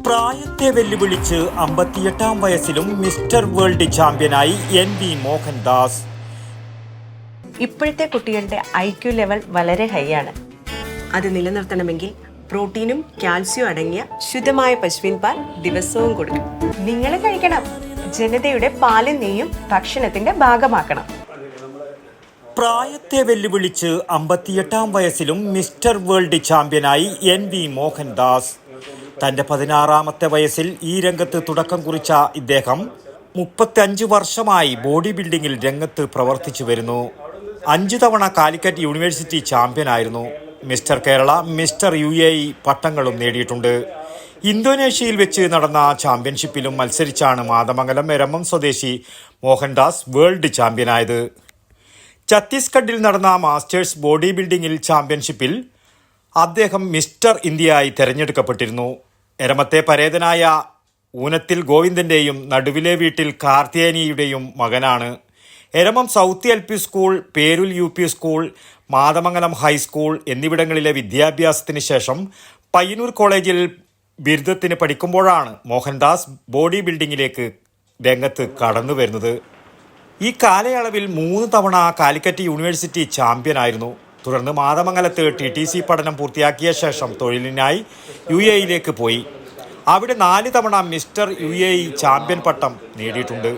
പ്രായത്തെ വെല്ലുവിളിച്ച് 58-ാം വയസ്സിലും mister world ചാമ്പ്യനായി NV Mohandas. ഇപ്പോഴത്തെ കുട്ടികളുടെ IQ ലെവൽ വളരെ ഹൈ ആണ്. അത് നിലനിർത്തണമെങ്കിൽ പ്രോട്ടീനും കാൽസ്യവും അടങ്ങിയ ശുദ്ധമായ പശുവിൻ പാൽ ദിവസവും കൊടുക്കും. നിങ്ങൾ കഴിക്കണം. ജനതയുടെ പാലും നെയ്യും ഭക്ഷണത്തിന്റെ ഭാഗമാക്കണം. പ്രായത്തെ വെല്ലുവിളിച്ച് 58-ാം വയസ്സിലും മിസ്റ്റർ വേൾഡ് ചാമ്പ്യനായി NV മോഹൻദാസ്. തൻ്റെ 16-ാമത്തെ വയസ്സിൽ ഈ രംഗത്ത് തുടക്കം കുറിച്ച ഇദ്ദേഹം 35 വർഷമായി ബോഡി ബിൽഡിങ്ങിൽ രംഗത്ത് പ്രവർത്തിച്ചു വരുന്നു. 5 തവണ കാലിക്കറ്റ് യൂണിവേഴ്സിറ്റി ചാമ്പ്യനായിരുന്നു. മിസ്റ്റർ കേരള, മിസ്റ്റർ UAE പട്ടങ്ങളും നേടിയിട്ടുണ്ട്. ഇന്തോനേഷ്യയിൽ വെച്ച് നടന്ന ചാമ്പ്യൻഷിപ്പിലും മത്സരിച്ചാണ് മാതമംഗലം എരമം സ്വദേശി മോഹൻദാസ് വേൾഡ് ചാമ്പ്യനായത്. ഛത്തീസ്ഗഡിൽ നടന്ന മാസ്റ്റേഴ്സ് ബോഡി ബിൽഡിങ്ങിൽ ചാമ്പ്യൻഷിപ്പിൽ അദ്ദേഹം മിസ്റ്റർ ഇന്ത്യയായി തെരഞ്ഞെടുക്കപ്പെട്ടിരുന്നു. എരമത്തെ പരേതനായ ഊനത്തിൽ ഗോവിന്ദൻ്റെയും നടുവിലെ വീട്ടിൽ കാർത്തിയാനിയുടെയും മകനാണ്. Eramam south LP school, Perul UP school, Mathamangalam high school എന്നിവിടങ്ങളിലെ വിദ്യാഭ്യാസത്തിന് ശേഷം പയ്യന്നൂർ കോളേജിൽ ബിരുദത്തിന് പഠിക്കുമ്പോഴാണ് മോഹൻദാസ് ബോഡി ബിൽഡിങ്ങിലേക്ക് രംഗത്ത് കടന്നു വരുന്നത്. ഈ കാലയളവിൽ 3 തവണ കാലിക്കറ്റ് യൂണിവേഴ്സിറ്റി ചാമ്പ്യനായിരുന്നു. തുടർന്ന് മാതമംഗലത്ത് TTC പഠനം പൂർത്തിയാക്കിയ ശേഷം തൊഴിലിനായി UAEയിലേക്ക് പോയി. അവിടെ 4 തവണ മിസ്റ്റർ UAE ചാമ്പ്യൻ പട്ടം നേടിയിട്ടുണ്ട്.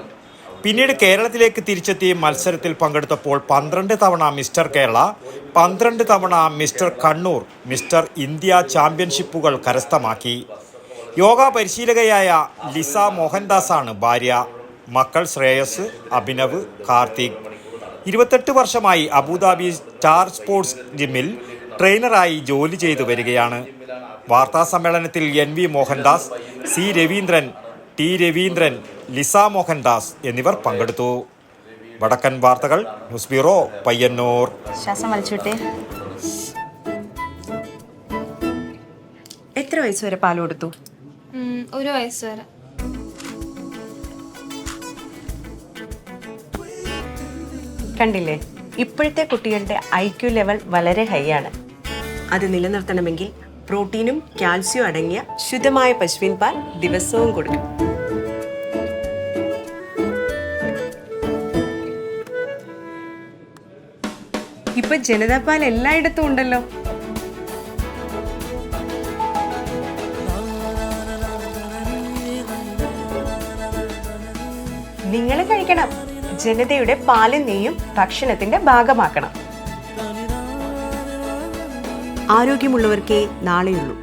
പിന്നീട് കേരളത്തിലേക്ക് തിരിച്ചെത്തി മത്സരത്തിൽ പങ്കെടുത്തപ്പോൾ 12 തവണ മിസ്റ്റർ കേരള, 12 തവണ മിസ്റ്റർ കണ്ണൂർ, മിസ്റ്റർ ഇന്ത്യ ചാമ്പ്യൻഷിപ്പുകൾ കരസ്ഥമാക്കി. യോഗ പരിശീലകയായ ലിസ മോഹൻദാസാണ് ഭാര്യ. മക്കൾ ശ്രേയസ്, അഭിനവ്, കാർത്തിക്. 28 വർഷമായി അബുദാബി സ്റ്റാർ സ്പോർട്സ് ജിമ്മിൽ ട്രെയിനറായി ജോലി ചെയ്തു വരികയാണ്. വാർത്താ സമ്മേളനത്തിൽ NV Mohandas, C Raveendran, T Raveendran, Lisa Mohandas എന്നിവർ പങ്കെടുത്തു. വടക്കൻ വാർത്തകൾ, ന്യൂസ് ബ്യൂറോ, പയ്യന്നൂർ. ശ്വാസം വലിച്ചുവിട്ടേ. എത്ര വയസ്സ് വരെ പാൽ കൊടുത്തു? 1 വയസ്സ് വരെ. കണ്ടില്ലേ, ഇപ്പോഴത്തെ കുട്ടികളുടെ IQ ലെവൽ വളരെ ഹൈ ആണ്. അത് നിലനിർത്തണമെങ്കിൽ പ്രോട്ടീനും കാൽസ്യവും അടങ്ങിയ ശുദ്ധമായ പശുവിൻ പാൽ ദിവസവും കൊടുക്കും. ഇപ്പൊ ജനതാ പാൽ എല്ലായിടത്തും ഉണ്ടല്ലോ. നിങ്ങൾ കഴിക്കണം. ജനതയുടെ പാലും നെയ്യും ഭക്ഷണത്തിന്റെ ഭാഗമാക്കണം. ആരോഗ്യമുള്ളവർക്കേ നാളെയുള്ളൂ.